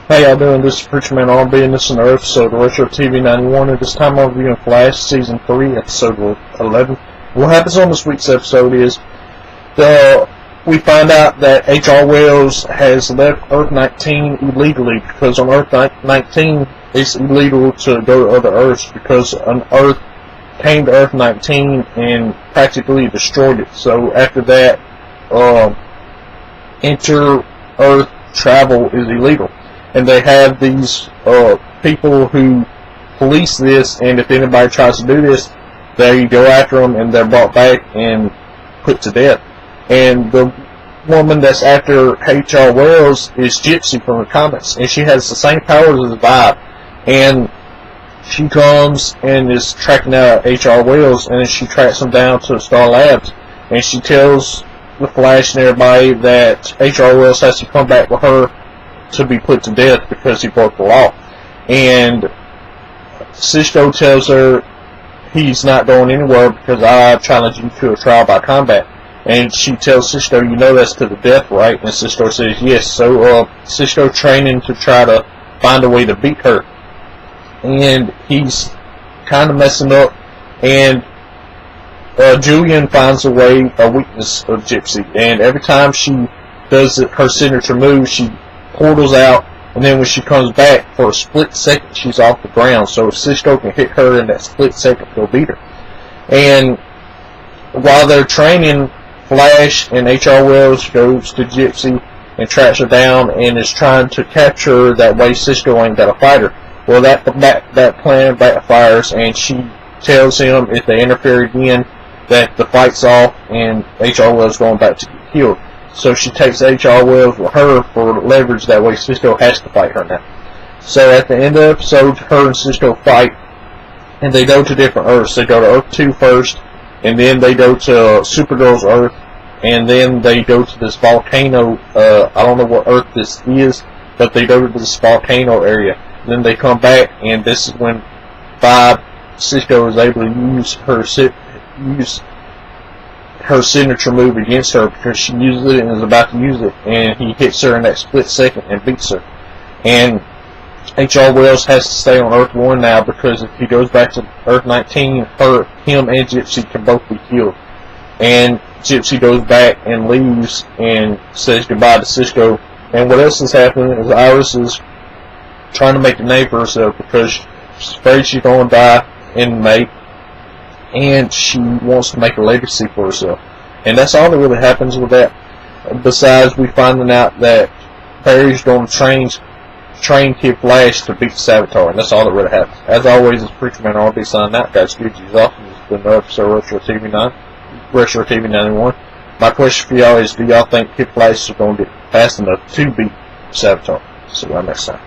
How y'all doing? This is Preacher Man RB, and this is another episode of Retro TV 91, and this time I'm reviewing Flash Season 3, Episode 11. What happens on this week's episode is we find out that H.R. Wells has left Earth-19 illegally, because on Earth-19 it's illegal to go to other Earths, because an Earth came to Earth-19 and practically destroyed it. So after that, inter-Earth travel is illegal. And they have these people who police this, and if anybody tries to do this, they go after them and they're brought back and put to death. And the woman that's after H.R. Wells is Gypsy from the comics, and she has the same powers as Vibe. And she comes and is tracking out H.R. Wells, and then she tracks him down to Star Labs, and she tells the Flash and everybody that H.R. Wells has to come back with her to be put to death because he broke the law. And Cisco tells her he's not going anywhere because I challenge you to a trial by combat. And she tells Cisco, you know that's to the death, right? And Cisco says yes. So Cisco training to try to find a way to beat her. And he's kind of messing up. And Julian finds a weakness of Gypsy. And every time she does her signature move, she portals out, and then when she comes back for a split second, she's off the ground. So if Cisco can hit her in that split second, he'll beat her. And while they're training, Flash and H.R. Wells goes to Gypsy and tracks her down and is trying to capture her. That way Cisco ain't got to fight her. Well, that plan backfires, and she tells him if they interfere again that the fight's off and H.R. Wells going back to get killed. So she takes H.R. Wells with her for leverage. That way Cisco has to fight her now. So at the end of the episode, her and Cisco fight, and they go to different Earths. They go to Earth 2 first, and then they go to Supergirl's Earth, and then they go to this volcano. I don't know what Earth this is, but they go to this volcano area. And then they come back, and this is when Cisco is able to use her signature move against her, because she uses it and is about to use it, and he hits her in that split second and beats her. And H.R. Wells has to stay on Earth 1 now, because if he goes back to Earth 19, him and Gypsy can both be killed. And Gypsy goes back and leaves and says goodbye to Cisco. And what else is happening is Iris is trying to make a name for herself, because she's afraid she's going to die in May, and she wants to make a legacy for herself. And that's all that really happens with that, besides we finding out that Barry's going to train Kid Flash to beat the Savitar, and that's all that really happens. As always, it's Preacher Man RB signing out. Guys, good to you off. This has been another episode of Retro TV 91. My question for y'all is, do y'all think Kid Flash is going to get fast enough to beat Savitar? See y'all next time.